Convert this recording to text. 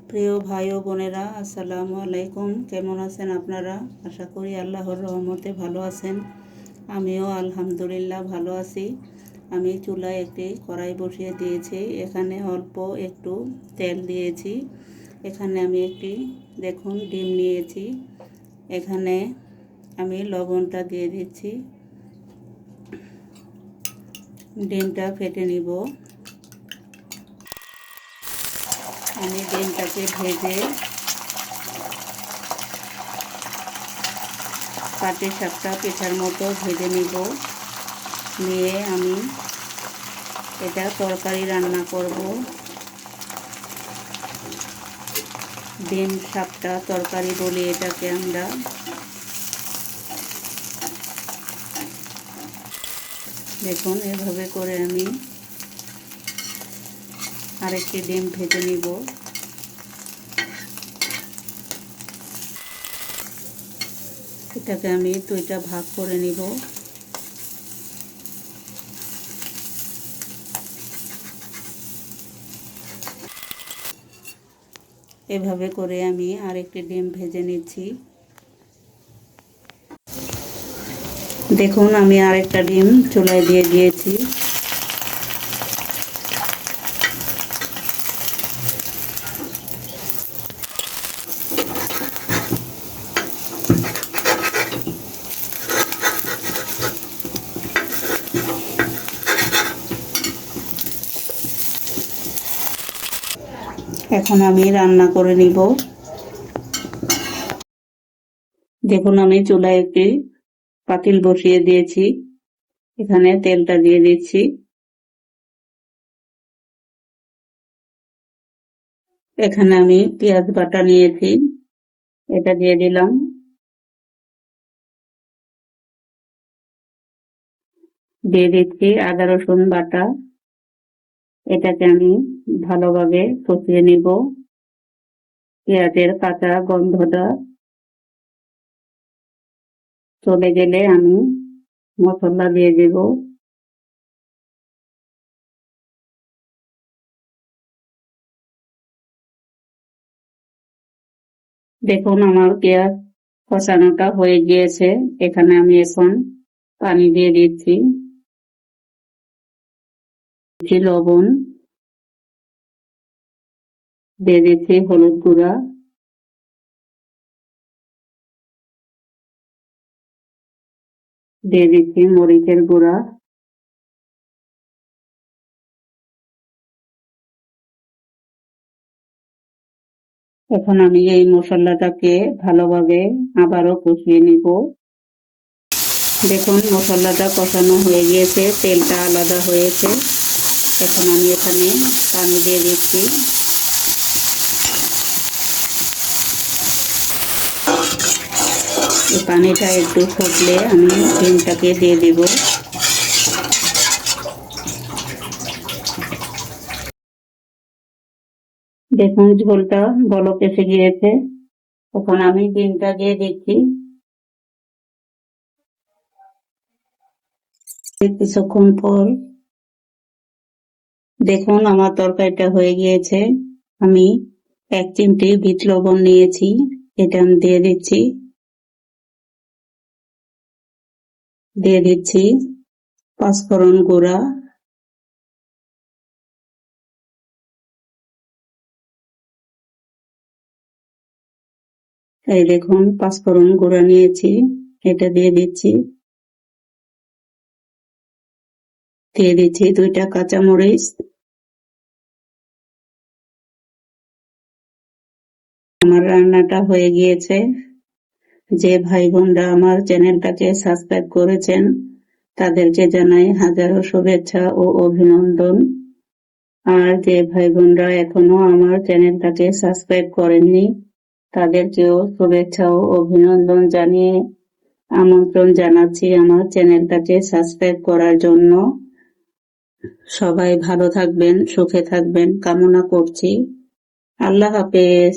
প্রিয় ভাই ও বোনেরা, আসসালামু আলাইকুম। কেমন আছেন আপনারা? আশা করি আল্লাহর রহমতে ভালো আছেন। আমিও আলহামদুলিল্লাহ ভালো আছি। আমি চুলায় একটি কড়াই বসিয়ে দিয়েছি। এখানে অল্প একটু তেল দিয়েছি। এখানে আমি একটি দেখুন ডিম নিয়েছি। এখানে আমি লবণটা দিয়ে দিচ্ছি। ডিমটা ফেটে নিব। আমি ডিমটাকে ভেজে পাটি সাপটা পিঠার মতো ভেজে নিব। নিয়ে আমি এটা তরকারি রান্না করব। ডিম সাপটা তরকারি বলি এটাকে আমরা। দেখুন এভাবে করে আমি আরেকটি ডিম ভেজে নিব। এটাকে আমি দুইটা ভাগ করে নিব। এভাবে করে আমি আরেকটি ডিম ভেজে নিচ্ছি। দেখুন আমি আরেকটা ডিম চুলায় দিয়ে দিয়েছি। এখন আমি রান্না করে নিব। দেখুন আমি চুলায় একটি পাতিল বসিয়ে দিয়েছি। এখানে তেলটা দিয়ে দিচ্ছি। এখানে আমি পেঁয়াজ বাটা নিয়েছি, এটা দিয়ে দিলাম। দিয়ে দিচ্ছি আদা রসুন বাটা। এটাকে আমি ভালোভাবে কষিয়ে নিব। পেঁয়াজের কাঁচা গন্ধটা চলে গেলে আমি মশলা দিয়ে দেব। দেখুন আমার পেঁয়াজ কষানোটা হয়ে গিয়েছে। এখানে আমি এখন পানি দিয়ে দিচ্ছি। লবণ দিয়ে দিচ্ছি, হলুদ গুঁড়া দিয়ে দিচ্ছি, মরিচের গুঁড়া। এখন আমি এই মশলাটাকে ভালোভাবে আবারও কষিয়ে নিব। দেখুন মশলাটা কষানো হয়ে গিয়েছে, তেলটা আলাদা হয়েছে। এখন আমি এখানে পানি দিয়ে দিচ্ছি। এই পানিটা একটু ফুটলে আমি ডিমটাকে দিয়ে দিব। দেখুন ঝোলটা বলক এসে গিয়েছে। এখন আমি ডিমটা দিয়ে দিচ্ছি। কিছুক্ষণ পর দেখুন আমার তরকারিটা হয়ে গিয়েছে। আমি 1 চিমটি বিট লবণ নিয়েছি, এটা আমি দিয়ে দিচ্ছি। দিয়ে দিচ্ছি পাঁচফোড়ন গুঁড়া। এই দেখুন পাঁচফোড়ন গুঁড়া নিয়েছি, এটা দিয়ে দিচ্ছি। দিয়ে দিচ্ছি 2টা কাঁচামরিচ। আমার রান্নাটা হয়ে গিয়েছে। যে ভাই বোনরা আমার চ্যানেলটাকে সাবস্ক্রাইব করেছেন তাদেরকে জানাই হাজারো শুভেচ্ছা ও অভিনন্দন। আর যে ভাই বোনরা এখনো আমার চ্যানেলটাকে সাবস্ক্রাইব করেননি তাদেরকেও শুভেচ্ছা ও অভিনন্দন জানিয়ে আমন্ত্রণ জানাচ্ছি আমার চ্যানেলটাকে সাবস্ক্রাইব করার জন্য। সবাই ভালো থাকবেন, সুখে থাকবেন কামনা করছি। আল্লাহ হাফেজ।